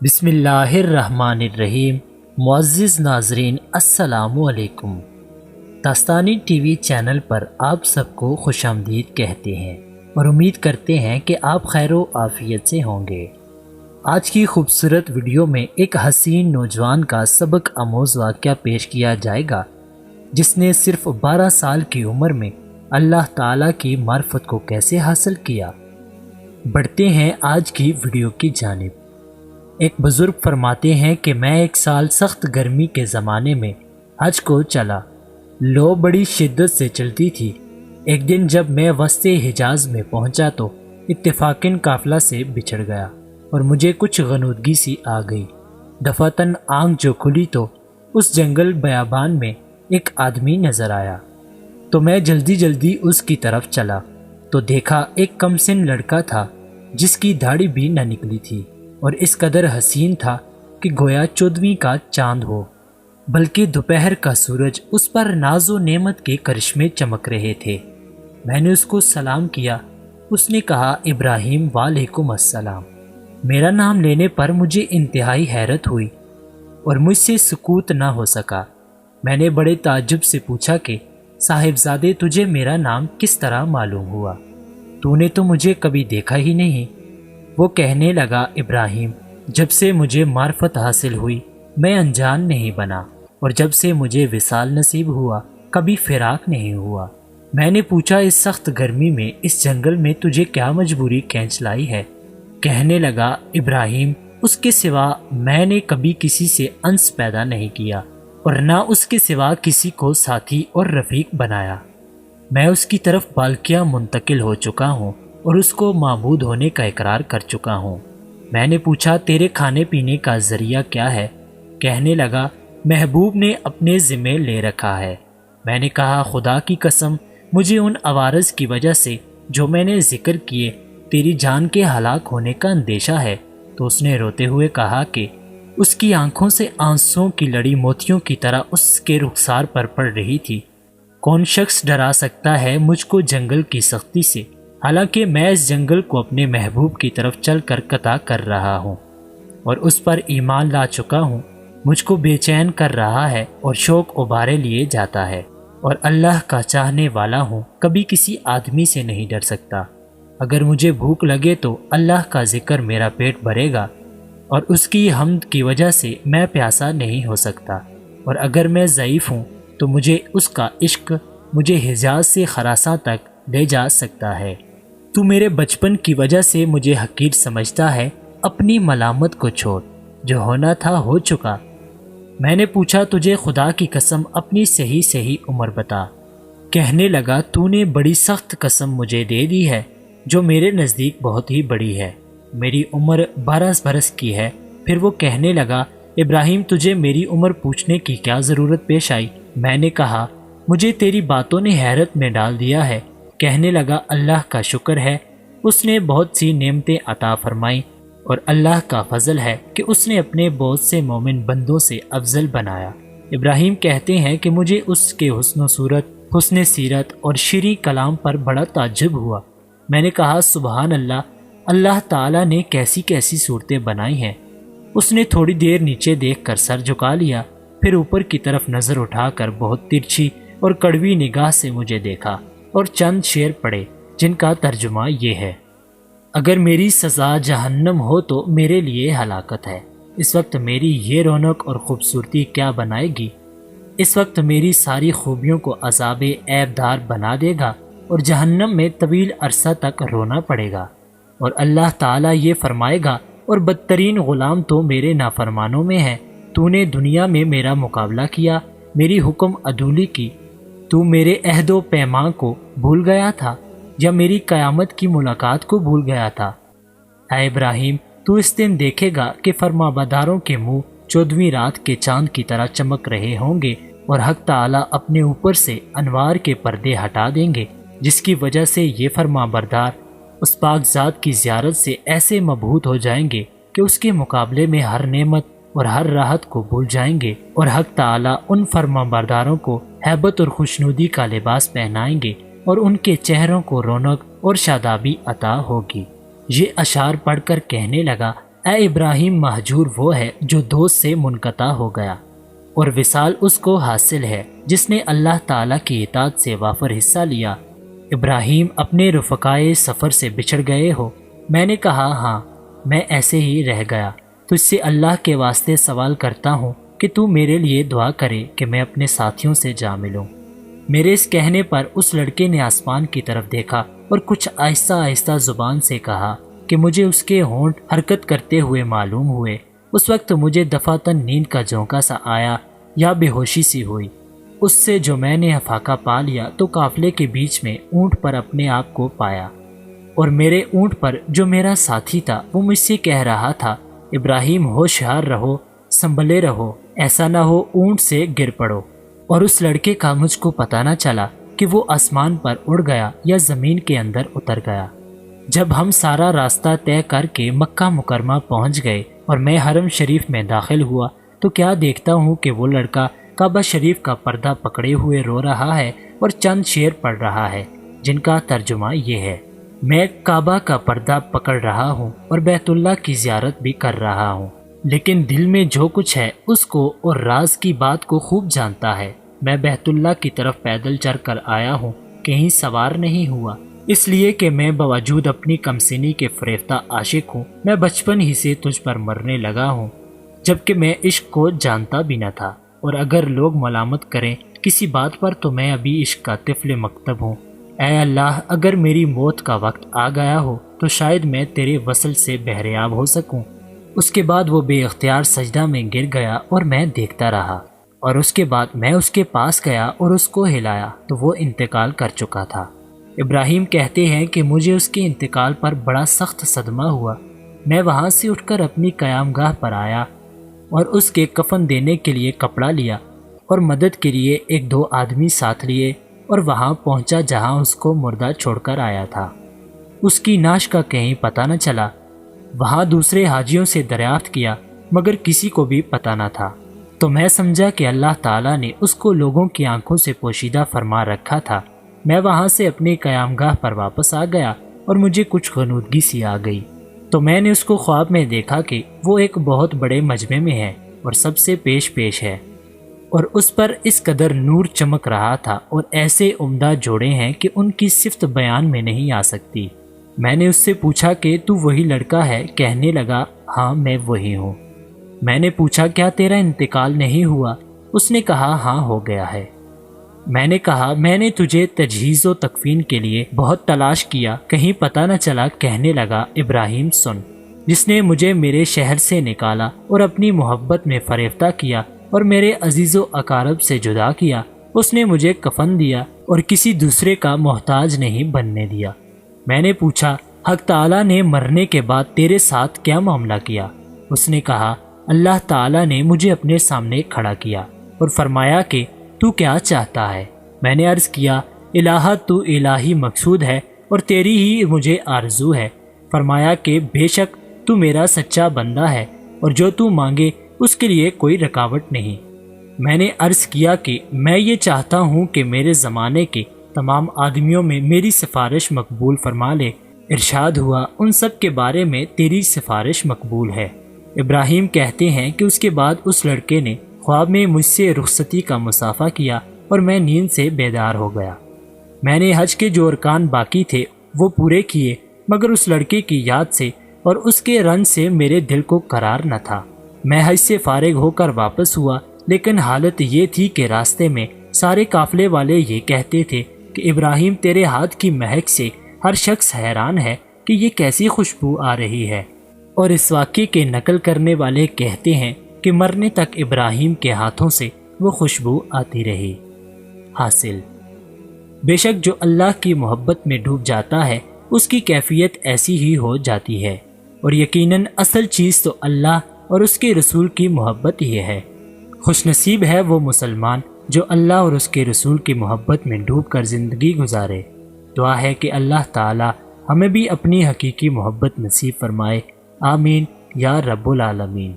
بسم اللہ الرحمن الرحیم۔ معزز ناظرین السلام علیکم۔ داستانی ٹی وی چینل پر آپ سب کو خوش آمدید کہتے ہیں اور امید کرتے ہیں کہ آپ خیر و عافیت سے ہوں گے۔ آج کی خوبصورت ویڈیو میں ایک حسین نوجوان کا سبق آموز واقعہ پیش کیا جائے گا جس نے صرف 12 سال کی عمر میں اللہ تعالیٰ کی معرفت کو کیسے حاصل کیا۔ بڑھتے ہیں آج کی ویڈیو کی جانب۔ ایک بزرگ فرماتے ہیں کہ میں ایک سال سخت گرمی کے زمانے میں حج کو چلا۔ لو بڑی شدت سے چلتی تھی۔ ایک دن جب میں وسط حجاز میں پہنچا تو اتفاقاً قافلہ سے بچھڑ گیا اور مجھے کچھ غنودگی سی آ گئی۔ دفعتاً آنکھ جو کھلی تو اس جنگل بیابان میں ایک آدمی نظر آیا، تو میں جلدی جلدی اس کی طرف چلا تو دیکھا ایک کم سن لڑکا تھا جس کی داڑھی بھی نہ نکلی تھی اور اس قدر حسین تھا کہ گویا 14ویں کا چاند ہو، بلکہ دوپہر کا سورج اس پر ناز و نعمت کے کرشمے چمک رہے تھے۔ میں نے اس کو سلام کیا۔ اس نے کہا، ابراہیم، وعلیکم السلام۔ میرا نام لینے پر مجھے انتہائی حیرت ہوئی اور مجھ سے سکوت نہ ہو سکا۔ میں نے بڑے تعجب سے پوچھا کہ صاحبزادے، تجھے میرا نام کس طرح معلوم ہوا؟ تو نے تو مجھے کبھی دیکھا ہی نہیں۔ وہ کہنے لگا، ابراہیم، جب سے مجھے معرفت حاصل ہوئی میں انجان نہیں بنا، اور جب سے مجھے وصال نصیب ہوا کبھی فراق نہیں ہوا۔ میں نے پوچھا، اس سخت گرمی میں اس جنگل میں تجھے کیا مجبوری کھینچ لائی ہے؟ کہنے لگا، ابراہیم، اس کے سوا میں نے کبھی کسی سے انس پیدا نہیں کیا اور نہ اس کے سوا کسی کو ساتھی اور رفیق بنایا۔ میں اس کی طرف بالکیاں منتقل ہو چکا ہوں اور اس کو معبود ہونے کا اقرار کر چکا ہوں۔ میں نے پوچھا، تیرے کھانے پینے کا ذریعہ کیا ہے؟ کہنے لگا، محبوب نے اپنے ذمے لے رکھا ہے۔ میں نے کہا، خدا کی قسم، مجھے ان عوارض کی وجہ سے جو میں نے ذکر کیے تیری جان کے ہلاک ہونے کا اندیشہ ہے۔ تو اس نے روتے ہوئے کہا کہ اس کی آنکھوں سے آنسوؤں کی لڑی موتیوں کی طرح اس کے رخسار پر پڑ رہی تھی۔ کون شخص ڈرا سکتا ہے مجھ کو جنگل کی سختی سے، حالانکہ میں اس جنگل کو اپنے محبوب کی طرف چل کر قطع کر رہا ہوں اور اس پر ایمان لا چکا ہوں۔ مجھ کو بے چین کر رہا ہے اور شوق ابارے لیے جاتا ہے، اور اللہ کا چاہنے والا ہوں، کبھی کسی آدمی سے نہیں ڈر سکتا۔ اگر مجھے بھوک لگے تو اللہ کا ذکر میرا پیٹ بھرے گا اور اس کی حمد کی وجہ سے میں پیاسا نہیں ہو سکتا، اور اگر میں ضعیف ہوں تو مجھے اس کا عشق مجھے حجاز سے خراساں تک لے جا سکتا ہے۔ تو میرے بچپن کی وجہ سے مجھے حقیر سمجھتا ہے، اپنی ملامت کو چھوڑ، جو ہونا تھا ہو چکا۔ میں نے پوچھا، تجھے خدا کی قسم اپنی صحیح عمر بتا۔ کہنے لگا، تو نے بڑی سخت قسم مجھے دے دی ہے جو میرے نزدیک بہت ہی بڑی ہے۔ میری عمر 12 برس کی ہے۔ پھر وہ کہنے لگا، ابراہیم، تجھے میری عمر پوچھنے کی کیا ضرورت پیش آئی؟ میں نے کہا، مجھے تیری باتوں نے حیرت میں ڈال دیا ہے۔ کہنے لگا، اللہ کا شکر ہے، اس نے بہت سی نعمتیں عطا فرمائیں، اور اللہ کا فضل ہے کہ اس نے اپنے بہت سے مومن بندوں سے افضل بنایا۔ ابراہیم کہتے ہیں کہ مجھے اس کے حسن و صورت، حسن سیرت اور شیریں کلام پر بڑا تعجب ہوا۔ میں نے کہا، سبحان اللہ، اللہ تعالیٰ نے کیسی کیسی صورتیں بنائی ہیں۔ اس نے تھوڑی دیر نیچے دیکھ کر سر جھکا لیا، پھر اوپر کی طرف نظر اٹھا کر بہت ترچھی اور کڑوی نگاہ سے مجھے دیکھا اور چند شعر پڑھے جن کا ترجمہ یہ ہے، اگر میری سزا جہنم ہو تو میرے لیے ہلاکت ہے۔ اس وقت میری یہ رونق اور خوبصورتی کیا بنائے گی؟ اس وقت میری ساری خوبیوں کو عذاب عیب دار بنا دے گا اور جہنم میں طویل عرصہ تک رونا پڑے گا، اور اللہ تعالیٰ یہ فرمائے گا، اور بدترین غلام تو میرے نافرمانوں میں ہے۔ تو نے دنیا میں میرا مقابلہ کیا، میری حکم عدولی کی، تو میرے عہد و پیمان کو بھول گیا تھا یا میری قیامت کی ملاقات کو بھول گیا تھا؟ اے ابراہیم، تو اس دن دیکھے گا کہ فرمانبرداروں کے منہ 14ویں رات کے چاند کی طرح چمک رہے ہوں گے، اور حق تعالیٰ اپنے اوپر سے انوار کے پردے ہٹا دیں گے، جس کی وجہ سے یہ فرمانبردار اس پاک ذات کی زیارت سے ایسے مبہوت ہو جائیں گے کہ اس کے مقابلے میں ہر نعمت اور ہر راحت کو بھول جائیں گے، اور حق تعالیٰ ان فرمانبرداروں کو ہیبت اور خوشنودی کا لباس پہنائیں گے، اور ان کے چہروں کو رونق اور شادابی عطا ہوگی۔ یہ اشعار پڑھ کر کہنے لگا، اے ابراہیم، مہجور وہ ہے جو دوست سے منقطع ہو گیا، اور وصال اس کو حاصل ہے جس نے اللہ تعالیٰ کی اطاعت سے وافر حصہ لیا۔ ابراہیم، اپنے رفقائے سفر سے بچھڑ گئے ہو؟ میں نے کہا ہاں، میں ایسے ہی رہ گیا۔ تجھ سے اللہ کے واسطے سوال کرتا ہوں کہ تو میرے لیے دعا کرے کہ میں اپنے ساتھیوں سے جا ملوں۔ میرے اس کہنے پر اس لڑکے نے آسمان کی طرف دیکھا اور کچھ آہستہ آہستہ زبان سے کہا کہ مجھے اس کے ہونٹ حرکت کرتے ہوئے معلوم ہوئے۔ اس وقت مجھے دفعتاً نیند کا جھونکا سا آیا یا بے ہوشی سی ہوئی۔ اس سے جو میں نے افاقہ پا لیا تو قافلے کے بیچ میں اونٹ پر اپنے آپ کو پایا، اور میرے اونٹ پر جو میرا ساتھی تھا وہ مجھ سے کہہ رہا تھا، ابراہیم ہوشیار رہو، سنبھلے رہو، ایسا نہ ہو اونٹ سے گر پڑو۔ اور اس لڑکے کا مجھ کو پتہ نہ چلا کہ وہ آسمان پر اڑ گیا یا زمین کے اندر اتر گیا۔ جب ہم سارا راستہ طے کر کے مکہ مکرمہ پہنچ گئے اور میں حرم شریف میں داخل ہوا تو کیا دیکھتا ہوں کہ وہ لڑکا کعبہ شریف کا پردہ پکڑے ہوئے رو رہا ہے اور چند شعر پڑھ رہا ہے جن کا ترجمہ یہ ہے: میں کعبہ کا پردہ پکڑ رہا ہوں اور بیت اللہ کی زیارت بھی کر رہا ہوں، لیکن دل میں جو کچھ ہے اس کو اور راز کی بات کو خوب جانتا ہے۔ میں بیت اللہ کی طرف پیدل چل کر آیا ہوں، کہیں سوار نہیں ہوا، اس لیے کہ میں باوجود اپنی کمسنی کے فریفتہ عاشق ہوں، میں بچپن ہی سے تجھ پر مرنے لگا ہوں، جبکہ میں عشق کو جانتا بھی نہ تھا، اور اگر لوگ ملامت کریں کسی بات پر تو میں ابھی عشق کا طفل مکتب ہوں۔ اے اللہ، اگر میری موت کا وقت آ گیا ہو تو شاید میں تیرے وصل سے بہریاب ہو سکوں۔ اس کے بعد وہ بے اختیار سجدہ میں گر گیا اور میں دیکھتا رہا، اور اس کے بعد میں اس کے پاس گیا اور اس کو ہلایا تو وہ انتقال کر چکا تھا۔ ابراہیم کہتے ہیں کہ مجھے اس کے انتقال پر بڑا سخت صدمہ ہوا۔ میں وہاں سے اٹھ کر اپنی قیام گاہ پر آیا اور اس کے کفن دینے کے لیے کپڑا لیا اور مدد کے لیے ایک دو آدمی ساتھ لیے اور وہاں پہنچا جہاں اس کو مردہ چھوڑ کر آیا تھا۔ اس کی نعش کا کہیں پتہ نہ چلا۔ وہاں دوسرے حاجیوں سے دریافت کیا مگر کسی کو بھی پتہ نہ تھا، تو میں سمجھا کہ اللہ تعالیٰ نے اس کو لوگوں کی آنکھوں سے پوشیدہ فرما رکھا تھا۔ میں وہاں سے اپنے قیام گاہ پر واپس آ گیا اور مجھے کچھ غنودگی سی آ گئی، تو میں نے اس کو خواب میں دیکھا کہ وہ ایک بہت بڑے مجمع میں ہے اور سب سے پیش ہے، اور اس پر اس قدر نور چمک رہا تھا اور ایسے عمدہ جوڑے ہیں کہ ان کی صفت بیان میں نہیں آ سکتی۔ میں نے اس سے پوچھا کہ تو وہی لڑکا ہے؟ کہنے لگا ہاں میں وہی ہوں۔ میں نے پوچھا کیا تیرا انتقال نہیں ہوا؟ اس نے کہا ہاں ہو گیا ہے۔ میں نے کہا میں نے تجھے تجہیز و تکفین کے لیے بہت تلاش کیا، کہیں پتہ نہ چلا۔ کہنے لگا ابراہیم سن، جس نے مجھے میرے شہر سے نکالا اور اپنی محبت میں فریفتہ کیا اور میرے عزیز و اقارب سے جدا کیا، اس نے مجھے کفن دیا اور کسی دوسرے کا محتاج نہیں بننے دیا۔ میں نے پوچھا حق تعالیٰ نے مرنے کے بعد تیرے ساتھ کیا معاملہ کیا؟ اس نے کہا اللہ تعالیٰ نے مجھے اپنے سامنے کھڑا کیا اور فرمایا کہ تو کیا چاہتا ہے؟ میں نے عرض کیا الہ تو الہی مقصود ہے اور تیری ہی مجھے آرزو ہے۔ فرمایا کہ بے شک تو میرا سچا بندہ ہے اور جو تو مانگے اس کے لیے کوئی رکاوٹ نہیں۔ میں نے عرض کیا کہ میں یہ چاہتا ہوں کہ میرے زمانے کے تمام آدمیوں میں میری سفارش مقبول فرما لے۔ ارشاد ہوا ان سب کے بارے میں تیری سفارش مقبول ہے۔ ابراہیم کہتے ہیں کہ اس کے بعد اس لڑکے نے خواب میں مجھ سے رخصتی کا مصافحہ کیا اور میں نیند سے بیدار ہو گیا۔ میں نے حج کے جو ارکان باقی تھے وہ پورے کیے، مگر اس لڑکے کی یاد سے اور اس کے رنج سے میرے دل کو قرار نہ تھا۔ میں حج سے فارغ ہو کر واپس ہوا، لیکن حالت یہ تھی کہ راستے میں سارے قافلے والے یہ کہتے تھے کہ ابراہیم تیرے ہاتھ کی مہک سے ہر شخص حیران ہے کہ یہ کیسی خوشبو آ رہی ہے، اور اس واقعے کے نقل کرنے والے کہتے ہیں کہ مرنے تک ابراہیم کے ہاتھوں سے وہ خوشبو آتی رہی۔ حاصل، بے شک جو اللہ کی محبت میں ڈوب جاتا ہے اس کی کیفیت ایسی ہی ہو جاتی ہے، اور یقیناً اصل چیز تو اللہ اور اس کے رسول کی محبت ہی ہے۔ خوش نصیب ہے وہ مسلمان جو اللہ اور اس کے رسول کی محبت میں ڈوب کر زندگی گزارے۔ دعا ہے کہ اللہ تعالی ہمیں بھی اپنی حقیقی محبت نصیب فرمائے، آمین یا رب العالمین۔